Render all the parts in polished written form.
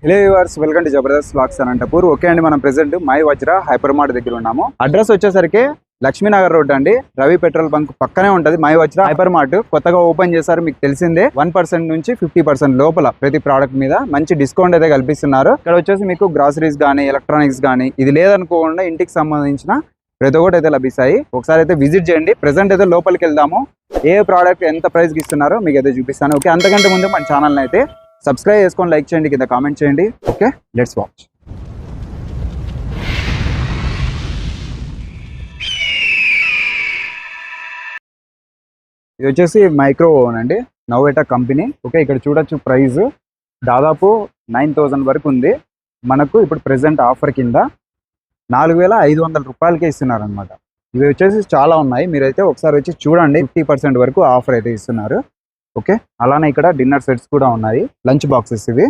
Hello viewers, welcome to Jabardasth vlogs Anantapur. Okay అండి, మనం present my Vajra hyper mart దగ్గర ఉన్నాము. అడ్రస్ వచ్చేసరికి లక్ష్మీనగర్ రోడ్ అండి. రవి పెట్రోల్ బంక్ పక్కనే ఉంటది మై వజ్ర హైపర్ మార్ట్. కొత్తగా ఓపెన్ చేశారు, మీకు తెలిసిందే. 1% నుంచి 50% లోపల ప్రతి ప్రోడక్ట్ మీద మంచి డిస్కౌంట్ అయితే కల్పిస్తున్నారు. ఇక్కడ వచ్చేసి మీకు గ్రాసరీస్ గానీ, ఎలక్ట్రానిక్స్ గానీ, ఇది లేదనుకోకుండా ఇంటికి సంబంధించిన ప్రతి ఒక్కటి అయితే లభిస్తాయి. ఒకసారి అయితే విజిట్ చేయండి. ప్రెసెంట్ అయితే లోపలికి వెళ్దాము. ఏ ప్రోడక్ట్ ఎంత ప్రైస్కి ఇస్తున్నారో మీకు అయితే చూపిస్తాను. ఓకే, అంతకంటే ముందు మన ఛానల్ అయితే సబ్స్క్రైబ్ చేసుకొని లైక్ చేయండి, కింద కామెంట్ చేయండి. Okay, let's watch. ఇది వచ్చేసి మైక్రో ఓవెన్ అండి, నోవేటా కంపెనీ. ఓకే, ఇక్కడ చూడొచ్చు ప్రైస్ దాదాపు 9,000 వరకు ఉంది. మనకు ఇప్పుడు ప్రెసెంట్ ఆఫర్ కింద 4,500 రూపాయలకే ఇస్తున్నారు అనమాట. ఇవి వచ్చేసి చాలా ఉన్నాయి, మీరైతే ఒకసారి వచ్చి చూడండి. 50% వరకు ఆఫర్ అయితే ఇస్తున్నారు. ఓకే, అలానే ఇక్కడ డిన్నర్ సెట్స్ కూడా ఉన్నాయి. లంచ్ బాక్సెస్ ఇవి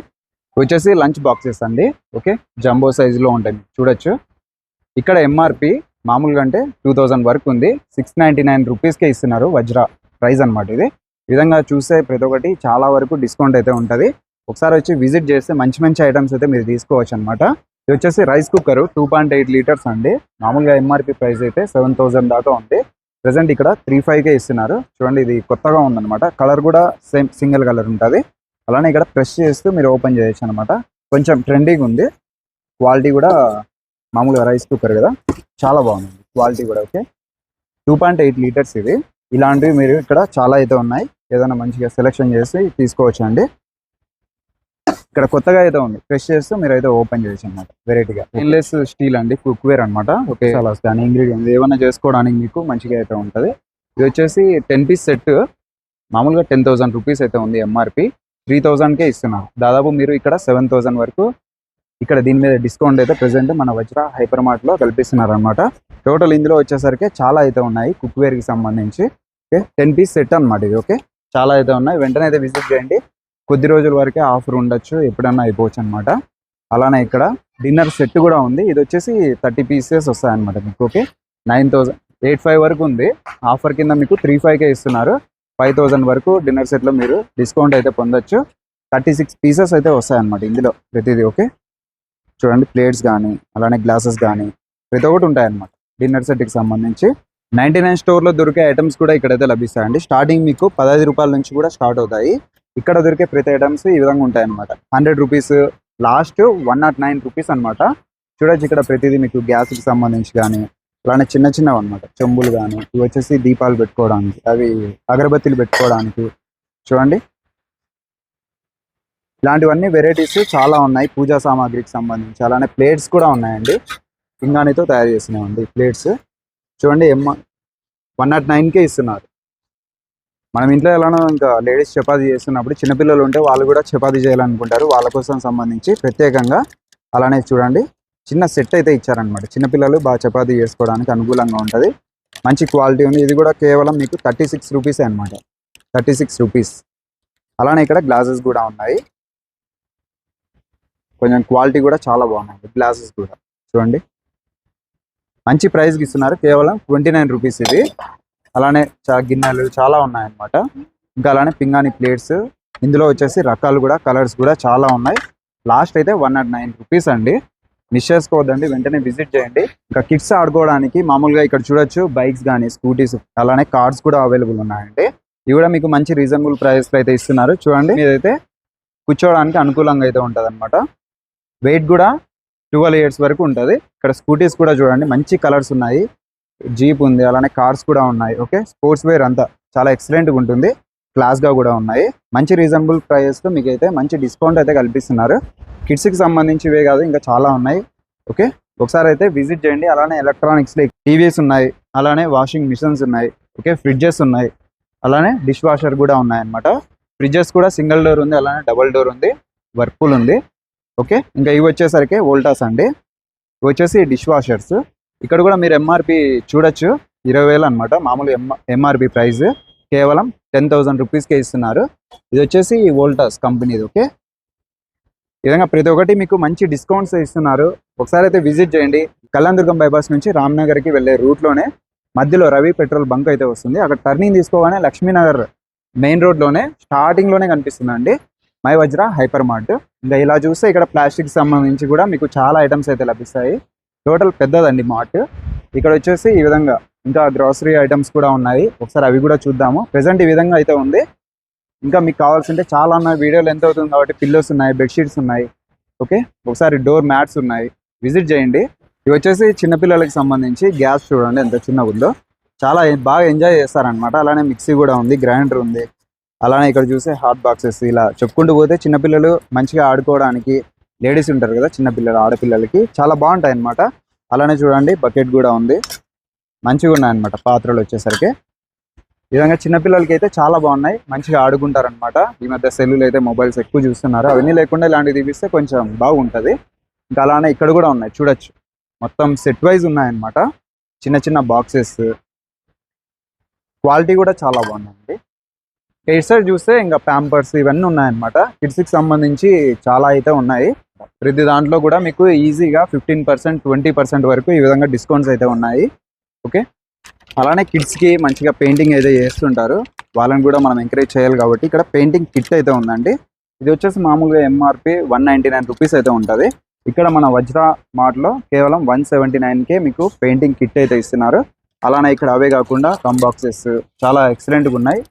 వచ్చేసి లంచ్ బాక్సెస్ అండి. ఓకే, జంబో సైజులో ఉంటాయి, చూడొచ్చు. ఇక్కడ ఎంఆర్పి మామూలుగా అంటే 2,000 వరకు ఉంది. 699 రూపీస్కే ఇస్తున్నారు. వజ్ర ప్రైస్ అనమాట ఇది. ఈ విధంగా చూస్తే ప్రతి ఒక్కటి చాలా వరకు డిస్కౌంట్ అయితే ఉంటుంది. ఒకసారి వచ్చి విజిట్ చేస్తే మంచి మంచి ఐటమ్స్ అయితే మీరు తీసుకోవచ్చు అనమాట. ఇది వచ్చేసి రైస్ కుక్కర్ 2.8 లీటర్స్ అండి. మామూలుగా ఎంఆర్పి ప్రైస్ అయితే 7,000 దాకా ఉంది. ప్రెసెంట్ ఇక్కడ 3,500కే ఇస్తున్నారు. చూడండి, ఇది కొత్తగా ఉందన్నమాట. కలర్ కూడా సేమ్ సింగిల్ కలర్ ఉంటుంది. అలానే ఇక్కడ ప్రెస్ చేస్తూ మీరు ఓపెన్ చేయొచ్చు అనమాట. కొంచెం ట్రెండింగ్ ఉంది. క్వాలిటీ కూడా మామూలుగా రైస్ కుక్కర్ కదా, చాలా బాగుంది క్వాలిటీ కూడా. ఓకే, 2.8 లీటర్స్ ఇది. ఇలాంటివి మీరు ఇక్కడ చాలా అయితే ఉన్నాయి. ఏదైనా మంచిగా సెలెక్షన్ చేసి తీసుకోవచ్చు అండి. ఇక్కడ కొత్తగా అయితే ఉంది, ప్రెస్ చేస్తూ మీరు అయితే ఓపెన్ చేయొచ్చు అనమాట. వెరైటీగా స్టెయిన్లెస్ స్టీల్ అండి, కుక్వేర్ అనమాట. ఓకే, సలాడ్స్ కానీ ఇంగ్రీడియంట్స్ ఏమైనా చేసుకోవడానికి మీకు మంచిగా అయితే ఉంటుంది. ఇది వచ్చేసి 10 పీస్ సెట్. మామూలుగా 10,000 రూపీస్ అయితే ఉంది ఎంఆర్పి. 3,000కే ఇస్తున్నారు. దాదాపు మీరు ఇక్కడ 7,000 వరకు ఇక్కడ దీని మీద డిస్కౌంట్ అయితే ప్రెసెంట్ మన వజ్ర హైపర్ మార్ట్ లో కల్పిస్తున్నారు అనమాట. టోటల్ ఇందులో వచ్చేసరికి చాలా అయితే ఉన్నాయి కుక్వేర్ కి సంబంధించి. ఓకే, 10 పీస్ సెట్ అనమాట ఇది. ఓకే, చాలా అయితే ఉన్నాయి. వెంటనే అయితే విజిట్ చేయండి. కొద్ది రోజుల వరకే ఆఫర్ ఉండొచ్చు, ఎప్పుడన్నా అయిపోవచ్చు అనమాట. అలానే ఇక్కడ డిన్నర్ సెట్ కూడా ఉంది. ఇది వచ్చేసి 30 పీసెస్ వస్తాయి అనమాట మీకు. ఓకే, 9,085 వరకు ఉంది. ఆఫర్ కింద మీకు 3,500కే ఇస్తున్నారు. 5,000 వరకు డిన్నర్ సెట్లో మీరు డిస్కౌంట్ అయితే పొందొచ్చు. 36 పీసెస్ అయితే వస్తాయి అనమాట ఇందులో ప్రతిదీ. ఓకే, చూడండి, ప్లేట్స్ కానీ అలానే గ్లాసెస్ కానీ ప్రతి ఒక్కటి ఉంటాయి అనమాట డిన్నర్ సెట్కి సంబంధించి. 99 స్టోర్లో దొరికే ఐటమ్స్ కూడా ఇక్కడైతే లభిస్తాయండి. స్టార్టింగ్ మీకు 15 రూపాయల నుంచి కూడా స్టార్ట్ అవుతాయి. ఇక్కడ దొరికే ప్రతి ఐటమ్స్ ఈ విధంగా ఉంటాయి అనమాట. 100 రూపీస్, లాస్ట్ 109 రూపీస్ అనమాట. చూడొచ్చు, ఇక్కడ ప్రతిదీ మీకు గ్యాస్కి సంబంధించి కానీ అలానే చిన్న చిన్నవి అనమాట. చెంబులు కానీ, ఇవి వచ్చేసి దీపాలు పెట్టుకోవడానికి, అవి అగరబత్తీలు పెట్టుకోవడానికి. చూడండి, ఇలాంటివన్నీ వెరైటీస్ చాలా ఉన్నాయి పూజా సామాగ్రికి సంబంధించి. అలానే ప్లేట్స్ కూడా ఉన్నాయండి, పింగాణితో తయారు చేసినవండి ప్లేట్స్. చూడండి, 109కే ఇస్తున్నారు. మనం ఇంట్లో ఎలానో ఇంకా లేడీస్ చపాతీ చేస్తున్నప్పుడు చిన్నపిల్లలు ఉంటే వాళ్ళు కూడా చపాతీ చేయాలనుకుంటారు. వాళ్ళ కోసం సంబంధించి ప్రత్యేకంగా అలానే చూడండి చిన్న సెట్ అయితే ఇచ్చారనమాట. చిన్నపిల్లలు బాగా చపాతీ చేసుకోవడానికి అనుకూలంగా ఉంటుంది. మంచి క్వాలిటీ ఉంది. ఇది కూడా కేవలం మీకు 36 రూపీసే అనమాట. 36 రూపీస్. అలానే ఇక్కడ గ్లాసెస్ కూడా ఉన్నాయి. కొంచెం క్వాలిటీ కూడా చాలా బాగున్నాయి గ్లాసెస్ కూడా. చూడండి, మంచి ప్రైస్కి ఇస్తున్నారు. కేవలం 29 రూపీస్ ఇది. అలానే గిన్నెలు చాలా ఉన్నాయన్నమాట. ఇంకా అలానే పింగాణి ప్లేట్స్. ఇందులో వచ్చేసి రకాలు కూడా, కలర్స్ కూడా చాలా ఉన్నాయి. లాస్ట్ అయితే 109 రూపీస్ అండి. మిస్ చేసుకోవద్దండి, వెంటనే విజిట్ చేయండి. ఇంకా కిడ్స్ ఆడుకోవడానికి మామూలుగా ఇక్కడ చూడొచ్చు బైక్స్ కానీ, స్కూటీస్, అలానే కార్స్ కూడా అవైలబుల్ ఉన్నాయండి. ఇవి కూడా మీకు మంచి రీజనబుల్ ప్రైస్లో అయితే ఇస్తున్నారు. చూడండి, ఇదైతే కూర్చోవడానికి అనుకూలంగా అయితే ఉంటుంది అనమాట. వెయిట్ కూడా 12 ఇయర్స్ వరకు ఉంటుంది. ఇక్కడ స్కూటీస్ కూడా చూడండి, మంచి కలర్స్ ఉన్నాయి. జీప్ ఉంది, అలానే కార్స్ కూడా ఉన్నాయి. ఓకే, స్పోర్ట్స్ వేర్ అంతా చాలా ఎక్సలెంట్గా ఉంటుంది. క్లాస్గా కూడా ఉన్నాయి. మంచి రీజనబుల్ ప్రైస్తో మీకు అయితే మంచి డిస్కౌంట్ అయితే కల్పిస్తున్నారు. కిడ్స్కి సంబంధించివే కాదు, ఇంకా చాలా ఉన్నాయి. ఓకే, ఒకసారి అయితే విజిట్ చేయండి. అలానే ఎలక్ట్రానిక్స్లో టీవీస్ ఉన్నాయి, అలానే వాషింగ్ మిషన్స్ ఉన్నాయి. ఓకే, ఫ్రిడ్జెస్ ఉన్నాయి, అలానే డిష్ వాషర్ కూడా ఉన్నాయన్నమాట. ఫ్రిడ్జెస్ కూడా సింగిల్ డోర్ ఉంది, అలానే డబుల్ డోర్ ఉంది, వర్పూల్ ఉంది. ఓకే, ఇంకా ఇవి వచ్చేసరికి వోల్టాస్ అండి. ఇవి వచ్చేసి డిష్ వాషర్స్. ఇక్కడ కూడా మీరు ఎంఆర్పి చూడొచ్చు, 20,000 అనమాట. మామూలు ఎంఆర్పి ప్రైస్ కేవలం 10,000 రూపీస్కే ఇస్తున్నారు. ఇది వచ్చేసి వోల్టాస్ కంపెనీది. ఓకే, ఈ విధంగా ప్రతి ఒక్కటి మీకు మంచి డిస్కౌంట్స్ ఇస్తున్నారు. ఒకసారి అయితే విజిట్ చేయండి. కళ్యాణదుర్గం బైపాస్ నుంచి రామ్నగర్కి వెళ్ళే రూట్లోనే మధ్యలో రవి పెట్రోల్ బంక్ అయితే వస్తుంది. అక్కడ టర్నింగ్ తీసుకోగానే లక్ష్మీనగర్ మెయిన్ రోడ్లోనే స్టార్టింగ్లోనే కనిపిస్తుందండి. My Vajra hyper mart. ఇంకా ఇలా చూస్తే ఇక్కడ ప్లాస్టిక్ సంబంధించి కూడా మీకు చాలా ఐటమ్స్ అయితే లభిస్తాయి. టోటల్ పెద్దదండి మార్ట్. ఇక్కడ వచ్చేసి ఈ విధంగా ఇంకా గ్రాసరీ ఐటమ్స్ కూడా ఉన్నాయి, ఒకసారి అవి కూడా చూద్దాము. ప్రెసెంట్ ఈ విధంగా అయితే ఉంది. ఇంకా మీకు కావాల్సింటే చాలా ఉన్నాయి, వీడియోలు ఎంత అవుతుంది కాబట్టి పిల్లోస్ ఉన్నాయి, బెడ్షీట్స్ ఉన్నాయి. ఓకే, ఒకసారి డోర్ మ్యాట్స్ ఉన్నాయి, విజిట్ చేయండి. ఇవి వచ్చేసి చిన్నపిల్లలకి సంబంధించి గ్యాస్ చూడండి ఎంత చిన్నగా ఉందో, చాలా బాగా ఎంజాయ్ చేస్తారనమాట. అలానే మిక్సీ కూడా ఉంది, గ్రైండర్ ఉంది. అలానే ఇక్కడ చూసే హాట్ బాక్సెస్, ఇలా చెప్పుకుంటూ పోతే చిన్నపిల్లలు మంచిగా ఆడుకోవడానికి, లేడీస్ ఉంటారు కదా చిన్నపిల్లలు, ఆడపిల్లలకి చాలా బాగుంటాయి అనమాట. అలానే చూడండి బకెట్ కూడా ఉంది, మంచిగా ఉన్నాయి అనమాట పాత్రలు వచ్చేసరికి. ఈ విధంగా చిన్నపిల్లలకి అయితే చాలా బాగున్నాయి, మంచిగా ఆడుకుంటారనమాట. ఈ మధ్య సెల్లులు అయితే మొబైల్స్ ఎక్కువ చూస్తున్నారు, అవన్నీ లేకుండా ఇలాంటివి తీపిస్తే కొంచెం బాగుంటుంది. ఇంకా అలానే ఇక్కడ కూడా ఉన్నాయి చూడొచ్చు, మొత్తం సెట్ వైజ్ ఉన్నాయన్నమాట. చిన్న చిన్న బాక్సెస్, క్వాలిటీ కూడా చాలా బాగుందండి. ఇటు సైడ్ చూస్తే ఇంకా ప్యాంపర్స్ ఇవన్నీ ఉన్నాయన్నమాట. కిడ్స్కి సంబంధించి చాలా అయితే ఉన్నాయి. ప్రతి దాంట్లో కూడా మీకు ఈజీగా 15%, 20% వరకు ఈ విధంగా డిస్కౌంట్స్ అయితే ఉన్నాయి. ఓకే, అలానే కిడ్స్కి మంచిగా పెయింటింగ్ అయితే చేస్తుంటారు, వాళ్ళని కూడా మనం ఎంకరేజ్ చేయాలి కాబట్టి ఇక్కడ పెయింటింగ్ కిట్ అయితే ఉందండి. ఇది వచ్చేసి మామూలుగా ఎంఆర్పి 199 రూపీస్ అయితే ఉంటుంది. ఇక్కడ మన వజ్ర మార్ట్లో కేవలం 179కే మీకు పెయింటింగ్ కిట్ అయితే ఇస్తున్నారు. అలానే ఇక్కడ అవే కాకుండా కమ్ బాక్సెస్ చాలా ఎక్సలెంట్గా ఉన్నాయి,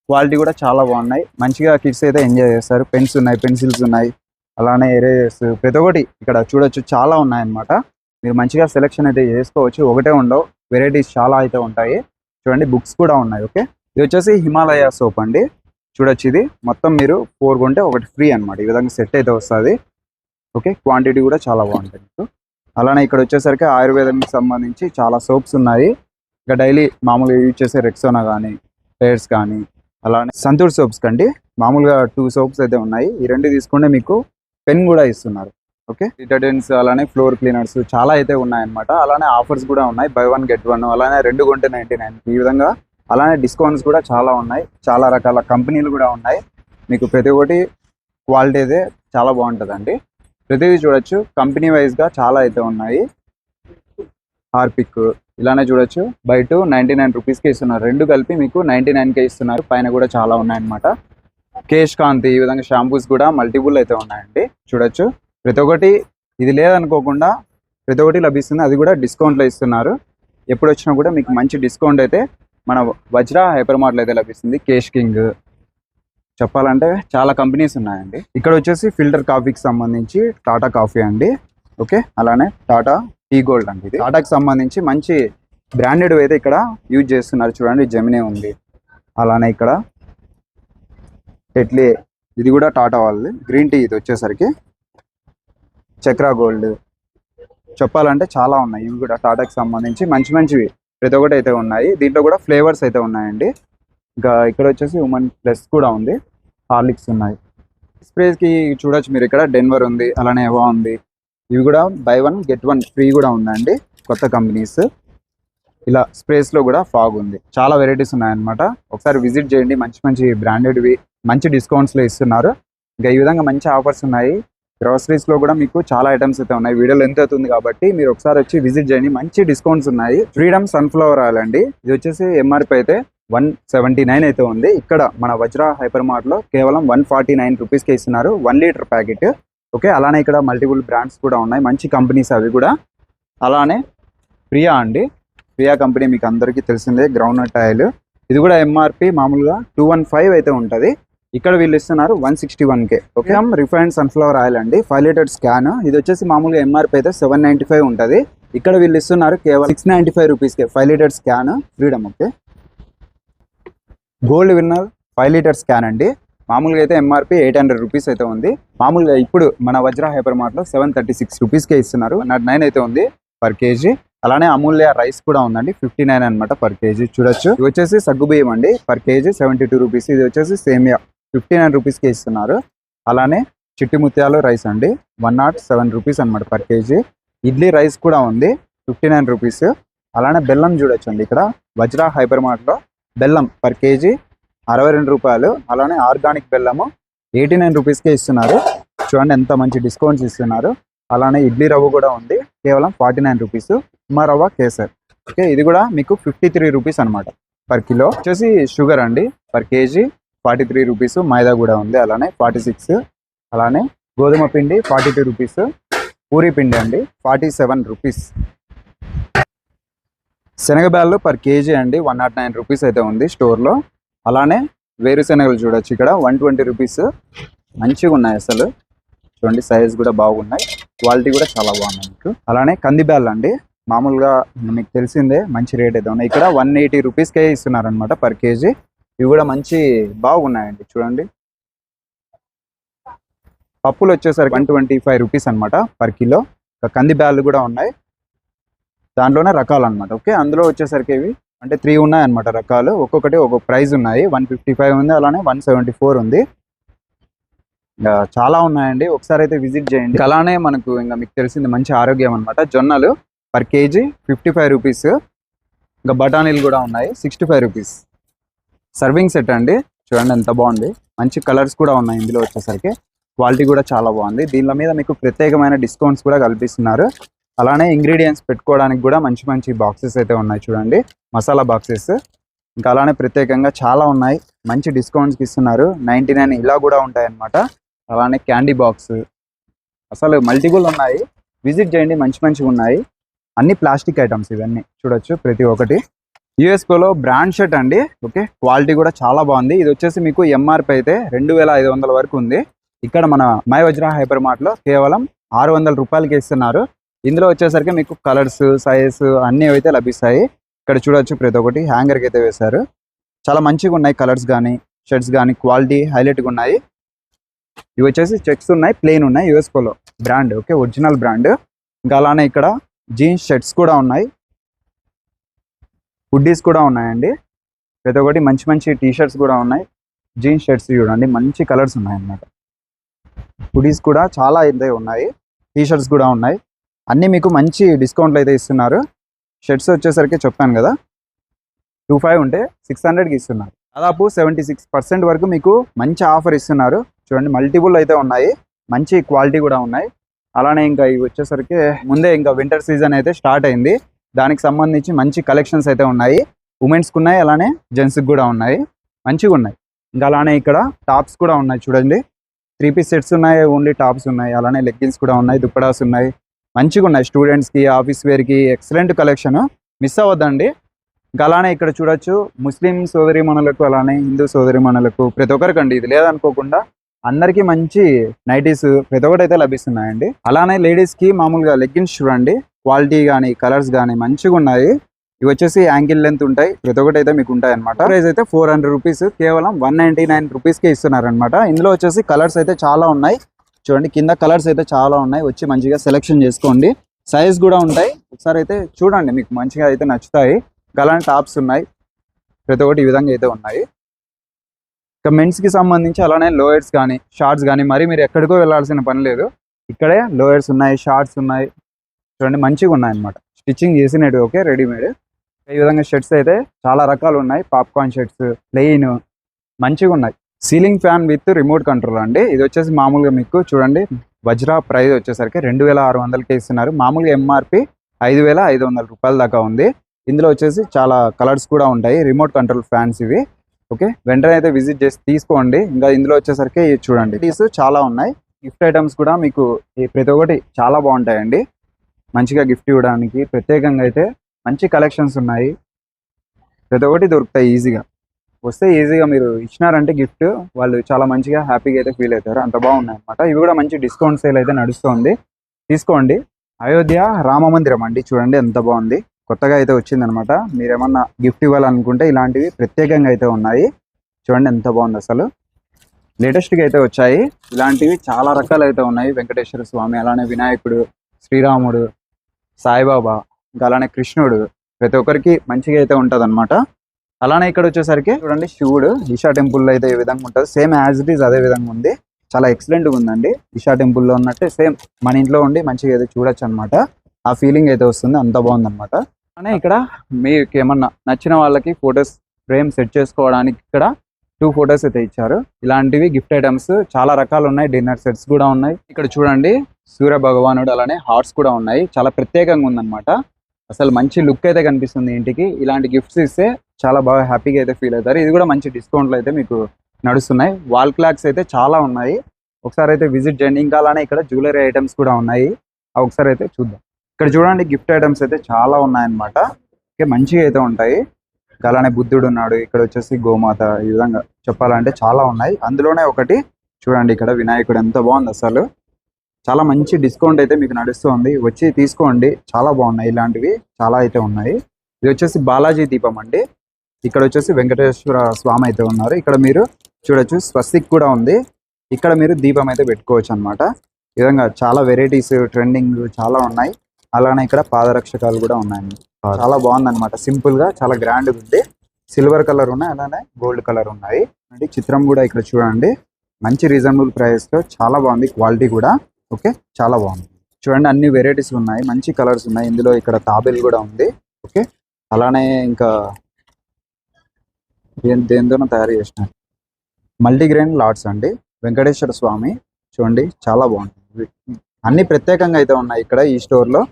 క్వాలిటీ కూడా చాలా బాగున్నాయి. మంచిగా కిడ్స్ అయితే ఎంజాయ్ చేస్తారు. పెన్స్ ఉన్నాయి, పెన్సిల్స్ ఉన్నాయి, అలానే ఎరేజర్స్, ప్రతి ఒక్కటి ఇక్కడ చూడొచ్చు చాలా ఉన్నాయన్నమాట. మీరు మంచిగా సెలెక్షన్ అయితే చేసుకోవచ్చు, ఒకటే ఉండవు, వెరైటీస్ చాలా అయితే ఉంటాయి. చూడండి బుక్స్ కూడా ఉన్నాయి. ఓకే, ఇది వచ్చేసి హిమాలయ సోప్ అండి. చూడొచ్చు, ఇది మొత్తం మీరు 4 కొంటే ఒకటి ఫ్రీ అనమాట. ఈ విధంగా సెట్ అయితే వస్తుంది. ఓకే, క్వాంటిటీ కూడా చాలా బాగుంటుంది మీకు. అలానే ఇక్కడ వచ్చేసరికి ఆయుర్వేదంకి సంబంధించి చాలా సోప్స్ ఉన్నాయి. ఇంకా డైలీ మామూలుగా యూజ్ చేసే రెక్సోనా కానీ, హెయిర్స్ కానీ, అలానే సంతూర్ సోప్స్ కండి మామూలుగా 2 సోప్స్ అయితే ఉన్నాయి. ఈ 2 తీసుకుంటే మీకు పెన్ కూడా ఇస్తున్నారు. ఓకే, డిటర్జెంట్స్ అలానే ఫ్లోర్ క్లీనర్స్ చాలా అయితే ఉన్నాయన్నమాట. అలానే ఆఫర్స్ కూడా ఉన్నాయి, బై 1 గెట్ 1, అలానే 2 కొంటే 99 ఈ విధంగా. అలానే డిస్కౌంట్స్ కూడా చాలా ఉన్నాయి, చాలా రకాల కంపెనీలు కూడా ఉన్నాయి. మీకు ప్రతి ఒక్కటి క్వాలిటీ అయితే చాలా బాగుంటుందండి. ప్రతిదీ చూడొచ్చు, కంపెనీ వైజ్గా చాలా అయితే ఉన్నాయి. హార్పిక్ ఇలానే చూడొచ్చు, బై 2 99 రూపీస్కి ఇస్తున్నారు. 2 కలిపి మీకు 99కే ఇస్తున్నారు. పైన కూడా చాలా ఉన్నాయన్నమాట. కేష్ కాంతి ఈ విధంగా షాంపూస్ కూడా మల్టిపుల్ అయితే ఉన్నాయండి. చూడొచ్చు, ప్రతి ఒక్కటి ఇది లేదనుకోకుండా ప్రతి ఒక్కటి లభిస్తుంది, అది కూడా డిస్కౌంట్లో ఇస్తున్నారు. ఎప్పుడు వచ్చినా కూడా మీకు మంచి డిస్కౌంట్ అయితే మన వజ్ర హైపర్ మార్ట్లో అయితే లభిస్తుంది. కేష్ కింగ్ చెప్పాలంటే చాలా కంపెనీస్ ఉన్నాయండి. ఇక్కడ వచ్చేసి ఫిల్టర్ కాఫీకి సంబంధించి టాటా కాఫీ అండి. ఓకే, అలానే టాటా టీ గోల్డ్ అండి. ఇది టాటాకి సంబంధించి మంచి బ్రాండెడ్ అయితే ఇక్కడ యూజ్ చేస్తున్నారు. చూడండి జెమినీ ఉంది, అలానే ఇక్కడ టెట్లీ ఇది కూడా టాటా వాళ్ళది. గ్రీన్ టీ ఇది వచ్చేసరికి చక్రా గోల్డ్, చెప్పాలంటే చాలా ఉన్నాయి. ఇవి కూడా టాటాకి సంబంధించి మంచి మంచివి ప్రతి ఒక్కటి అయితే ఉన్నాయి. దీంట్లో కూడా ఫ్లేవర్స్ అయితే ఉన్నాయండి. ఇంకా ఇక్కడ వచ్చేసి ఉమెన్ ప్లస్ కూడా ఉంది, హార్లిక్స్ ఉన్నాయి. స్ప్రేస్కి చూడొచ్చు మీరు, ఇక్కడ డెన్వర్ ఉంది, అలానే ఎవా ఉంది. ఇవి కూడా బై 1 గెట్ 1 ఫ్రీ కూడా ఉందండి, కొత్త కంపెనీస్. ఇలా స్ప్రేస్లో కూడా ఫాగ్ ఉంది, చాలా వెరైటీస్ ఉన్నాయన్నమాట. ఒకసారి విజిట్ చేయండి, మంచి మంచి బ్రాండెడ్వి మంచి డిస్కౌంట్స్లో ఇస్తున్నారు. ఇంకా ఈ విధంగా మంచి ఆఫర్స్ ఉన్నాయి. గ్రాసరీస్లో కూడా మీకు చాలా ఐటమ్స్ అయితే ఉన్నాయి, వీడియోలో ఎంత అవుతుంది కాబట్టి మీరు ఒకసారి వచ్చి విజిట్ చేయండి, మంచి డిస్కౌంట్స్ ఉన్నాయి. ఫ్రీడమ్ సన్ఫ్లవర్ ఆయిల్ అండి. ఇది వచ్చేసి ఎంఆర్పి అయితే 179 అయితే ఉంది. ఇక్కడ మన వజ్ర హైపర్ మార్ట్లో కేవలం 149 రూపీస్కి ఇస్తున్నారు, 1 లీటర్ ప్యాకెట్. ఓకే, అలానే ఇక్కడ మల్టిపుల్ బ్రాండ్స్ కూడా ఉన్నాయి, మంచి కంపెనీస్ అవి కూడా. అలానే ప్రియా అండి, ప్రియా కంపెనీ మీకు అందరికీ తెలిసిందే, గ్రౌండ్ నట్ ఆయిల్. ఇది కూడా ఎంఆర్పి మామూలుగా 215 అయితే ఉంటుంది, ఇక్కడ వీళ్ళు ఇస్తున్నారు 161K. Okay, refined sunflower oil అండి, 5 లీటర్స్ క్యాన్. ఇది వచ్చేసి మామూలుగా ఎంఆర్పి అయితే 795 ఉంటుంది, ఇక్కడ వీళ్ళు ఇస్తున్నారు కేవలం 695 రూపీస్కే 5 litres can. Freedom. Okay, gold winner 5 litres can అండి. మామూలుగా అయితే ఎంఆర్పి 800 రూపీస్ అయితే ఉంది. మామూలుగా ఇప్పుడు మన వజ్ర హైపర్ మార్ట్లో 736 రూపీస్కే ఇస్తున్నారు, 109 అయితే ఉంది పర్ కేజీ. అలానే అమూల్య రైస్ కూడా ఉందండి, 59 అనమాట పర్ కేజీ. చూడొచ్చు, ఇది వచ్చేసి సగ్గుబియ్యం అండి, పర్ కేజీ 72 రూపీస్. ఇది వచ్చేసి సేమియా 59 రూపీస్కే ఇస్తున్నారు. అలానే చిట్టి ముత్యాలు రైస్ అండి, 107 రూపీస్ అనమాట పర్ కేజీ. ఇడ్లీ రైస్ కూడా ఉంది, 59 రూపీస్. అలానే బెల్లం చూడొచ్చు అండి, ఇక్కడ వజ్ర హైపర్ మార్ట్లో బెల్లం పర్ కేజీ 62 రూపాయలు. అలానే ఆర్గానిక్ బెల్లము 89 రూపీస్కే ఇస్తున్నారు. చూడండి ఎంత మంచి డిస్కౌంట్స్ ఇస్తున్నారు. అలానే ఇడ్లీ రవ్వ కూడా ఉంది, కేవలం 49 రూపీస్. ఉమా రవ్వ కేసర్. ఓకే, ఇది కూడా మీకు 53 రూపీస్ అనమాట పర్ కిలో. వచ్చేసి షుగర్ అండి, పర్ కేజీ 43 రూపీస్, మైదా కూడా ఉంది అలానే 46, అలానే గోధుమ పిండి 42 రూపీస్, పూరి పిండి అండి 47 రూపీస్. శనగబ్యాళ్ళు పర్ కేజీ అండి 109 రూపీస్ అయితే ఉంది స్టోర్లో. అలానే వేరుశనగలు చూడొచ్చు ఇక్కడ 120 రూపీస్. మంచిగా ఉన్నాయి అసలు, చూడండి సైజ్ కూడా బాగున్నాయి, క్వాలిటీ కూడా చాలా బాగున్నాయి మీకు. అలానే కందిబ్యాళ్ళు అండి, మామూలుగా మీకు తెలిసిందే మంచి రేట్ అయితే ఉన్నాయి. ఇక్కడ 180 రూపీస్కే ఇస్తున్నారు అనమాట పర్ కేజీ. ఇవి కూడా మంచి బాగున్నాయండి చూడండి. పప్పులు వచ్చేసరికి 125 రూపీస్ అనమాట పర్ కిలో. కందిబ్యాళ్ళు కూడా ఉన్నాయి, దాంట్లోనే రకాలు అనమాట. ఓకే, అందులో వచ్చేసరికి ఇవి అంటే 3 ఉన్నాయి అనమాట రకాలు, ఒక్కొక్కటి ఒక్కొక్క ప్రైస్ ఉన్నాయి. 155 ఉంది, అలానే 174 ఉంది. చాలా ఉన్నాయండి, ఒకసారి అయితే విజిట్ చేయండి. అలానే మనకు ఇంకా మీకు తెలిసింది మంచి ఆరోగ్యం అనమాట. జొన్నలు పర్ కేజీ 55 రూపీస్. ఇంకా బఠానీలు కూడా ఉన్నాయి 65 రూపీస్. సర్వింగ్ సెట్ అండి, చూడండి ఎంత బాగుంది, మంచి కలర్స్ కూడా ఉన్నాయి ఇందులో వచ్చేసరికి. క్వాలిటీ కూడా చాలా బాగుంది. దీనిల మీద మీకు ప్రత్యేకమైన డిస్కౌంట్స్ కూడా కల్పిస్తున్నారు. అలానే ఇంగ్రీడియంట్స్ పెట్టుకోవడానికి కూడా మంచి మంచి బాక్సెస్ అయితే ఉన్నాయి చూడండి, మసాలా బాక్సెస్. ఇంకా అలానే ప్రత్యేకంగా చాలా ఉన్నాయి, మంచి డిస్కౌంట్స్కి ఇస్తున్నారు. 99 ఇలా కూడా ఉంటాయి అన్నమాట. అలానే క్యాండీ బాక్స్, అసలు మల్టిపుల్ ఉన్నాయి, విజిట్ చేయండి, మంచి మంచిగా ఉన్నాయి. అన్ని ప్లాస్టిక్ ఐటమ్స్ ఇవన్నీ చూడొచ్చు ప్రతి ఒక్కటి. యూఎస్కోలో బ్రాండ్ షర్ట్ అండి. ఓకే, క్వాలిటీ కూడా చాలా బాగుంది. ఇది వచ్చేసి మీకు ఎంఆర్పి అయితే 2500 వరకు ఉంది. ఇక్కడ మన మై వజ్రా హైపర్ మార్ట్లో కేవలం 600 రూపాయలకి ఇస్తున్నారు. ఇందులో వచ్చేసరికి మీకు కలర్స్, సైజ్ అన్నీ అయితే లభిస్తాయి. ఇక్కడ చూడొచ్చు ప్రతి ఒక్కటి హ్యాంగర్కి అయితే వేశారు. చాలా మంచిగా ఉన్నాయి కలర్స్ కానీ షర్ట్స్ కానీ, క్వాలిటీ హైలైట్గా ఉన్నాయి. ఇవి వచ్చేసి చెక్స్ ఉన్నాయి, ప్లెయిన్ ఉన్నాయి, యూఎస్కోలో బ్రాండ్. Okay, original brand. ఇంకా అలానే ఇక్కడ జీన్స్ షర్ట్స్ కూడా ఉన్నాయి, హుడ్డీస్ కూడా ఉన్నాయండి. ప్రతి ఒక్కటి మంచి మంచి టీ షర్ట్స్ కూడా ఉన్నాయి. జీన్స్ షర్ట్స్ చూడండి, మంచి కలర్స్ ఉన్నాయి అన్నమాట. హుడీస్ కూడా చాలా అయితే ఉన్నాయి, టీ షర్ట్స్ కూడా ఉన్నాయి. అన్నీ మీకు మంచి డిస్కౌంట్లు అయితే ఇస్తున్నారు. షర్ట్స్ వచ్చేసరికి చెప్పాను కదా 25 ఉంటే 600కి ఇస్తున్నారు. దాదాపు 76% వరకు మీకు మంచి ఆఫర్ ఇస్తున్నారు. చూడండి మల్టిపుల్ అయితే ఉన్నాయి, మంచి క్వాలిటీ కూడా ఉన్నాయి. అలానే ఇంకా ఇవి వచ్చేసరికి ముందే ఇంకా వింటర్ సీజన్ అయితే స్టార్ట్ అయింది, దానికి సంబంధించి మంచి కలెక్షన్స్ అయితే ఉన్నాయి. ఉమెన్స్కి ఉన్నాయి, అలానే జెంట్స్కి కూడా ఉన్నాయి, మంచిగా ఉన్నాయి. ఇంకా అలానే ఇక్కడ టాప్స్ కూడా ఉన్నాయి చూడండి, 3 పీస్ సెట్స్ ఉన్నాయి, ఓన్లీ టాప్స్ ఉన్నాయి. అలానే లెగ్గిన్స్ కూడా ఉన్నాయి, దుప్పడాస్ ఉన్నాయి, మంచిగా ఉన్నాయి. స్టూడెంట్స్కి, ఆఫీస్ వేర్కి ఎక్సలెంట్ కలెక్షన్, మిస్ అవ్వద్దండి. ఇంకా అలానే ఇక్కడ చూడొచ్చు ముస్లిం సోదరిమణులకు, అలానే హిందూ సోదరిమణులకు ప్రతి ఒక్కరికండి, ఇది లేదనుకోకుండా అందరికీ మంచి నైటీస్ ప్రతి ఒక్కటి అయితే లభిస్తున్నాయండి. అలానే లేడీస్కి మామూలుగా లెగ్గిన్స్ చూడండి, క్వాలిటీ కానీ కలర్స్ కానీ మంచిగా ఉన్నాయి. ఇవి వచ్చేసి యాంకిల్ లెంత్ ఉంటాయి, ప్రతి ఒక్కటి అయితే మీకు ఉంటాయి అనమాట. ప్రైస్ అయితే 400 రూపీస్, కేవలం 199 రూపీస్కే ఇస్తున్నారు అనమాట. ఇందులో వచ్చేసి కలర్స్ అయితే చాలా ఉన్నాయి చూడండి, కింద కలర్స్ అయితే చాలా ఉన్నాయి, వచ్చి మంచిగా సెలెక్షన్ చేసుకోండి. సైజ్ కూడా ఉంటాయి, ఒకసారి అయితే చూడండి, మీకు మంచిగా అయితే నచ్చుతాయి. అలాంటి టాప్స్ ఉన్నాయి, ప్రతి ఒక్కటి ఈ విధంగా అయితే ఉన్నాయి. ఇక మెన్స్కి సంబంధించి అలానే లోయర్స్ కానీ షార్ట్స్ కానీ, మరి మీరు ఎక్కడికో వెళ్ళాల్సిన పని లేదు, ఇక్కడే లోయర్స్ ఉన్నాయి, షార్ట్స్ ఉన్నాయి, చూడండి మంచిగా ఉన్నాయి అనమాట. స్టిచ్చింగ్ చేసినట్టు, ఓకే, రెడీమేడ్. ఈ విధంగా షర్ట్స్ అయితే చాలా రకాలు ఉన్నాయి, పాప్కార్న్ షర్ట్స్, ప్లెయిన్, మంచిగా ఉన్నాయి. Ceiling fan with remote control అండి. ఇది వచ్చేసి మామూలుగా మీకు చూడండి వజ్రా ప్రైస్ వచ్చేసరికి 2600కే ఇస్తున్నారు. మామూలుగా ఎంఆర్పి 5500 రూపాయల దాకా ఉంది. ఇందులో వచ్చేసి చాలా కలర్స్ కూడా ఉంటాయి, రిమోట్ కంట్రోల్ ఫ్యాన్స్ ఇవి. ఓకే, వెంటనే అయితే విజిట్ చేసి తీసుకోండి. ఇంకా ఇందులో వచ్చేసరికి చూడండి టీస్ చాలా ఉన్నాయి. గిఫ్ట్ ఐటమ్స్ కూడా మీకు ప్రతి ఒక్కటి చాలా బాగుంటాయండి, మంచిగా గిఫ్ట్ ఇవ్వడానికి ప్రత్యేకంగా అయితే మంచి కలెక్షన్స్ ఉన్నాయి. ప్రతి ఒక్కటి దొరుకుతాయి ఈజీగా, వస్తే ఈజీగా మీరు ఇచ్చినారంటే గిఫ్ట్, వాళ్ళు చాలా మంచిగా హ్యాపీగా అయితే ఫీల్ అవుతారు, అంత బాగున్నాయి అనమాట. ఇవి కూడా మంచి డిస్కౌంట్ సేల్ అయితే నడుస్తుంది, తీసుకోండి. అయోధ్య రామ మందిరం అండి, చూడండి ఎంత బాగుంది, కొత్తగా అయితే వచ్చిందనమాట. మీరు ఏమన్నా గిఫ్ట్ ఇవ్వాలనుకుంటే ఇలాంటివి ప్రత్యేకంగా అయితే ఉన్నాయి, చూడండి ఎంత బాగుంది అసలు. లేటెస్ట్గా అయితే వచ్చాయి, ఇలాంటివి చాలా రకాలు అయితే ఉన్నాయి. వెంకటేశ్వర స్వామి, అలానే వినాయకుడు, శ్రీరాముడు, సాయిబాబా, ఇంకా అలానే కృష్ణుడు, ప్రతి ఒక్కరికి మంచిగా అయితే ఉంటుంది అనమాట. అలానే ఇక్కడ వచ్చేసరికి చూడండి శివుడు, ఈషా టెంపుల్లో అయితే ఈ విధంగా ఉంటుంది, సేమ్ యాజ్ ఇట్ ఈస్ అదే విధంగా ఉంది, చాలా ఎక్సలెంట్గా ఉందండి. ఈషా టెంపుల్లో ఉన్నట్టే సేమ్ మన ఇంట్లో ఉండి మంచిగా అయితే చూడొచ్చు అనమాట, ఆ ఫీలింగ్ అయితే వస్తుంది, అంత బాగుంది అనమాట. అలానే ఇక్కడ మీకు ఏమన్నా నచ్చిన వాళ్ళకి ఫొటోస్ ఫ్రేమ్ సెట్ చేసుకోవడానికి ఇక్కడ 2 ఫొటోస్ అయితే ఇచ్చారు. ఇలాంటివి గిఫ్ట్ ఐటమ్స్ చాలా రకాలు ఉన్నాయి, డిన్నర్ సెట్స్ కూడా ఉన్నాయి. ఇక్కడ చూడండి సూర్య భగవానుడు, అలానే హార్ట్స్ కూడా ఉన్నాయి, చాలా ప్రత్యేకంగా ఉందన్నమాట. అసలు మంచి లుక్ అయితే కనిపిస్తుంది ఇంటికి. ఇలాంటి గిఫ్ట్స్ ఇస్తే చాలా బాగా హ్యాపీగా అయితే ఫీల్ అవుతారు. ఇది కూడా మంచి డిస్కౌంట్లో అయితే మీకు నడుస్తున్నాయి. వాల్ క్లాక్స్ అయితే చాలా ఉన్నాయి, ఒకసారి అయితే విజిట్ చేయండి. ఇంకా అలానే ఇక్కడ జ్యువెలరీ ఐటమ్స్ కూడా ఉన్నాయి, అవి ఒకసారి అయితే చూద్దాం. ఇక్కడ చూడండి గిఫ్ట్ ఐటమ్స్ అయితే చాలా ఉన్నాయన్నమాట. ఓకే, మంచిగా అయితే ఉంటాయి. ఇంకా అలానే బుద్ధుడు ఉన్నాడు, ఇక్కడ వచ్చేసి గోమాత, ఈ విధంగా చెప్పాలంటే చాలా ఉన్నాయి. అందులోనే ఒకటి చూడండి, ఇక్కడ వినాయకుడు ఎంత బాగుంది అసలు. చాలా మంచి డిస్కౌంట్ అయితే మీకు నడుస్తుంది, వచ్చి తీసుకోండి. చాలా బాగున్నాయి, ఇలాంటివి చాలా అయితే ఉన్నాయి. ఇది వచ్చేసి బాలాజీ దీపం అండి. ఇక్కడ వచ్చేసి వెంకటేశ్వర స్వామి అయితే ఉన్నారు. ఇక్కడ మీరు చూడొచ్చు స్వస్తిక్ కూడా ఉంది. ఇక్కడ మీరు దీపం అయితే పెట్టుకోవచ్చు అన్నమాట. ఈ విధంగా చాలా వెరైటీస్ ట్రెండింగ్ చాలా ఉన్నాయి. అలానే ఇక్కడ పాదరక్షకాలు కూడా ఉన్నాయండి. చాలా బాగుంది అనమాట, సింపుల్ గా చాలా గ్రాండ్ ఉంది. సిల్వర్ కలర్ ఉన్నాయి, అలానే గోల్డ్ కలర్ ఉన్నాయి. అంటే చిత్రం కూడా ఇక్కడ చూడండి, మంచి రీజనబుల్ ప్రైస్ లో చాలా బాగుంది, క్వాలిటీ కూడా ఓకే చాలా బాగుంది. చూడండి అన్ని వెరైటీస్ ఉన్నాయి, మంచి కలర్స్ ఉన్నాయి. ఇందులో ఇక్కడ తాబేల్ కూడా ఉంది. ఓకే, అలానే ఇంకా దేనితోనో తయారు చేసినారు. మల్టీగ్రెయిన్ లాట్స్ అండి, వెంకటేశ్వర స్వామి చూడండి చాలా బాగుంటుంది. అన్ని ప్రత్యేకంగా అయితే ఉన్నాయి ఇక్కడ ఈ స్టోర్ లో.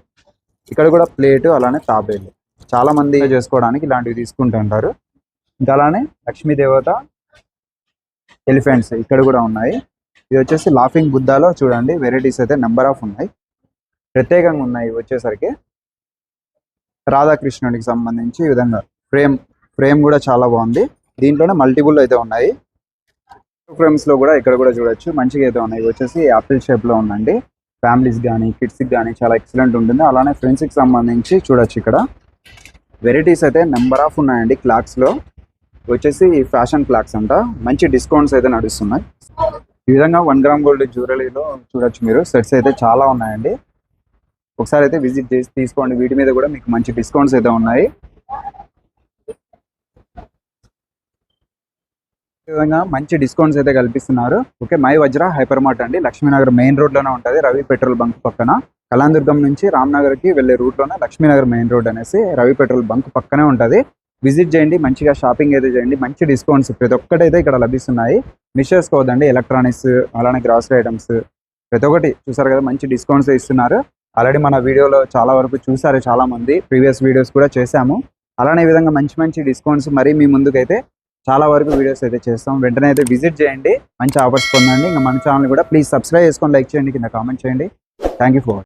ఇక్కడ కూడా ప్లేట్ అలానే తాబేలు చాలా మంది చేసుకోవడానికి ఇలాంటివి తీసుకుంటుంటారు. ఇంకా అలానే లక్ష్మీ దేవత ఎలిఫెంట్స్ ఇక్కడ కూడా ఉన్నాయి. ఇది వచ్చేసి లాఫింగ్ బుద్ధాలో చూడండి వెరైటీస్ అయితే నెంబర్ ఆఫ్ ఉన్నాయి, ప్రత్యేకంగా ఉన్నాయి. వచ్చేసరికి రాధాకృష్ణుడికి సంబంధించి ఈ విధంగా ఫ్రేమ్ కూడా చాలా బాగుంది. దీంట్లోనే మల్టిపుల్ అయితే ఉన్నాయి. ఫ్రేమ్స్ లో కూడా ఇక్కడ కూడా చూడొచ్చు, మంచిగా అయితే ఉన్నాయి. వచ్చేసి యాపిల్ షేప్ లో ఉందండి. ఫ్యామిలీస్ కానీ కిడ్స్కి కానీ చాలా ఎక్సలెంట్ ఉంటుంది. అలానే ఫ్రెండ్స్కి సంబంధించి చూడొచ్చు, ఇక్కడ వెరైటీస్ అయితే నెంబర్ ఆఫ్ ఉన్నాయండి. క్లాక్స్ లో వచ్చేసి ఫ్యాషన్ క్లాక్స్ అంట, మంచి డిస్కౌంట్స్ అయితే నడుస్తున్నాయి. ఈ విధంగా 1 గ్రామ్ గోల్డ్ జ్యువెలరీలో చూడొచ్చు మీరు, సెట్స్ అయితే చాలా ఉన్నాయండి. ఒకసారి అయితే విజిట్ చేసి తీసుకోండి. వీటి మీద కూడా మీకు మంచి డిస్కౌంట్స్ అయితే ఉన్నాయి. ఈ విధంగా మంచి డిస్కౌంట్స్ అయితే కల్పిస్తున్నారు. Okay, my Vajra hyper mart అండి, లక్ష్మీనగర్ మెయిన్ రోడ్ లోనే ఉంటుంది. రవి పెట్రోల్ బంక్ పక్కన, కళ్యాణదుర్గం నుంచి రామ్నగర్ కి వెళ్లే రూట్ లోనే లక్ష్మీనగర్ మెయిన్ రోడ్ అనేసి రవి పెట్రోల్ బంక్ పక్కనే ఉంటుంది. విజిట్ చేయండి, మంచిగా షాపింగ్ అయితే చేయండి. మంచి డిస్కౌంట్స్ ప్రతి ఒక్కటి ఇక్కడ లభిస్తున్నాయి. మిస్ చేసుకోవద్దండి. ఎలక్ట్రానిక్స్ అలానే గ్రాసరీ ఐటమ్స్ ప్రతి ఒక్కటి చూసారు కదా, మంచి డిస్కౌంట్స్ ఇస్తున్నారు. ఆల్రెడీ మన వీడియోలో చాలా వరకు చూసారు చాలా మంది, ప్రీవియస్ వీడియోస్ కూడా చేశాము. అలానే ఈ విధంగా మంచి మంచి డిస్కౌంట్స్ మరి మీ ముందుకైతే చాలా వరకు వీడియోస్ అయితే చేస్తాం. వెంటనే అయితే విజిట్ చేయండి, మంచి ఆఫర్స్ పొందండి. ఇంకా మన ఛానల్ కూడా ప్లీజ్ సబ్స్క్రైబ్ చేసుకొని లైక్ చేయండి, కింద కామెంట్ చేయండి. Thank you for